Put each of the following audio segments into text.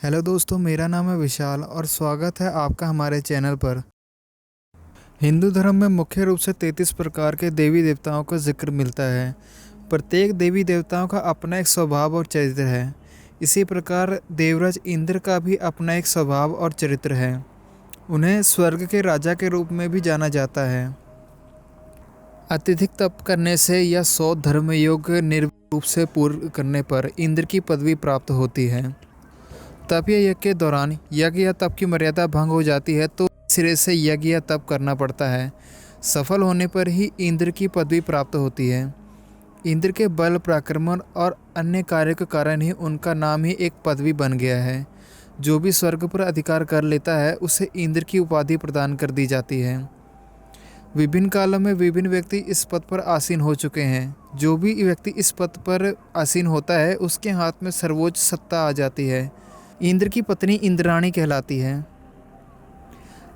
Hello दोस्तों, मेरा नाम है विशाल और स्वागत है आपका हमारे चैनल पर। हिंदू धर्म में मुख्य रूप से 33 प्रकार के देवी देवताओं का जिक्र मिलता है। प्रत्येक देवी देवताओं का अपना एक स्वभाव और चरित्र है। इसी प्रकार देवराज इंद्र का भी अपना एक स्वभाव और चरित्र है। उन्हें स्वर्ग के राजा के रूप में भी जाना जाता है। अत्यधिक तप करने से या 100 धर्मयोग निर्विघ्न रूप से पूर्ण करने पर इंद्र की पदवी प्राप्त होती है। तप या यज्ञ के दौरान यज्ञ या तप की मर्यादा भंग हो जाती है तो सिरे से यज्ञ या तप करना पड़ता है। सफल होने पर ही इंद्र की पदवी प्राप्त होती है। इंद्र के बल, पराक्रम और अन्य कार्यों के कारण ही उनका नाम ही एक पदवी बन गया है। जो भी स्वर्ग पर अधिकार कर लेता है उसे इंद्र की उपाधि प्रदान कर दी जाती है। विभिन्न कालों में विभिन्न व्यक्ति इस पद पर आसीन हो चुके हैं। जो भी व्यक्ति इस पद पर आसीन होता है उसके हाथ में सर्वोच्च सत्ता आ जाती है। इंद्र की पत्नी इंद्राणी कहलाती है।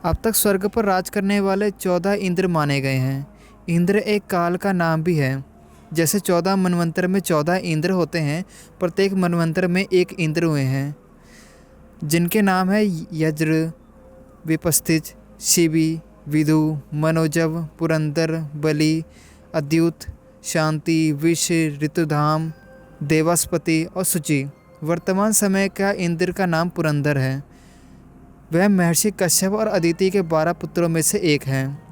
अब तक स्वर्ग पर राज करने वाले 14 इंद्र माने गए हैं। इंद्र एक काल का नाम भी है। जैसे 14 मनवंतर में 14 इंद्र होते हैं, प्रत्येक मनवंतर में एक इंद्र हुए हैं जिनके नाम है यज्र, विपस्थित, शिवी, विदु, मनोजव, पुरंदर, बलि, अद्युत, शांति, विष, ऋतुधाम, देवास्पति और शुचि। वर्तमान समय का इंद्र का नाम पुरंदर है। वह महर्षि कश्यप और अदिति के 12 पुत्रों में से एक हैं।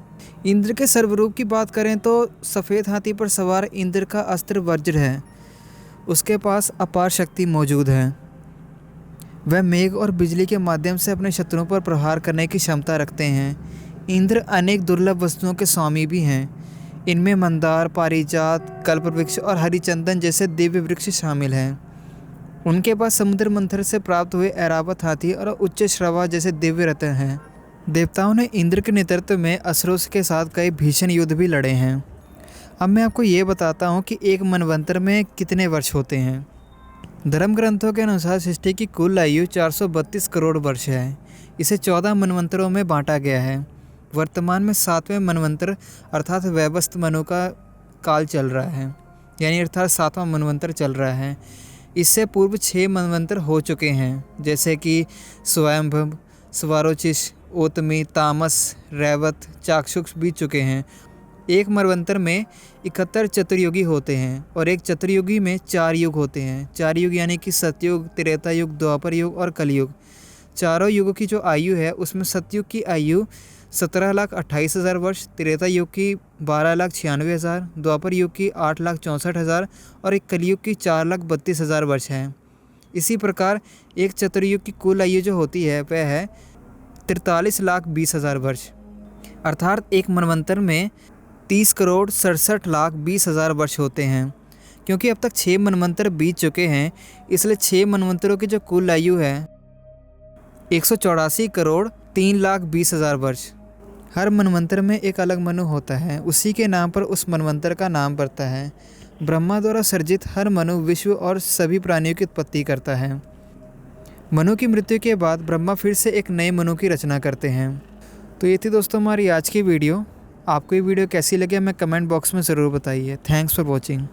इंद्र के सर्वरूप की बात करें तो सफ़ेद हाथी पर सवार इंद्र का अस्त्र वज्र है। उसके पास अपार शक्ति मौजूद है। वह मेघ और बिजली के माध्यम से अपने शत्रुओं पर प्रहार करने की क्षमता रखते हैं। इंद्र अनेक दुर्लभ वस्तुओं के स्वामी भी हैं। इनमें मंदार, पारिजात, कल्पवृक्ष और हरिचंदन जैसे दिव्य वृक्ष शामिल हैं। उनके पास समुद्र मंथन से प्राप्त हुए ऐरावत हाथी और उच्च श्रवा जैसे दिव्य रत्न हैं। देवताओं ने इंद्र के नेतृत्व में असुरों के साथ कई भीषण युद्ध भी लड़े हैं। अब मैं आपको ये बताता हूँ कि एक मनवंतर में कितने वर्ष होते हैं। धर्म ग्रंथों के अनुसार सृष्टि की कुल आयु 432 करोड़ वर्ष है। इसे 14 मनवंतरों में बांटा गया है। वर्तमान में 7वें मनवंतर अर्थात वैवस्वत मनु का काल चल रहा है, यानी अर्थात 7वां मनवंतर चल रहा है। इससे पूर्व 6 मनवंतर हो चुके हैं, जैसे कि स्वयंभव, स्वारोचिष, ओतमी, तामस, रैवत, चाक्षुष बीत चुके हैं। एक मनवंतर में 71 चतुर्युगी होते हैं और एक चतुर्युगी में 4 युग होते हैं। 4 युग यानी कि सतयुग, त्रेता युग, द्वापर युग और कलयुग। चारों युगों की जो आयु है उसमें सतयुग की आयु 17,28,000 वर्ष, त्रेता युग की 12,96,000, द्वापर युग की 8,64,000 और एक कलयुग की 4,32,000 वर्ष है। इसी प्रकार एक चतुर्युग की कुल आयु जो होती है वह है 43,20,000 वर्ष। अर्थात एक मनवंतर में 30,67,20,000 वर्ष होते हैं। क्योंकि अब तक 6 मनवंतर बीत चुके हैं, इसलिए 6 मनवंतरों की जो कुल आयु है 184,03,20,000 वर्ष। हर मनवंतर में एक अलग मनु होता है, उसी के नाम पर उस मनवंतर का नाम पड़ता है। ब्रह्मा द्वारा सर्जित हर मनु विश्व और सभी प्राणियों की उत्पत्ति करता है। मनु की मृत्यु के बाद ब्रह्मा फिर से एक नए मनु की रचना करते हैं। तो ये थी दोस्तों हमारी आज की वीडियो। आपको ये वीडियो कैसी लगी हमें कमेंट बॉक्स में ज़रूर बताइए। Thanks for watching.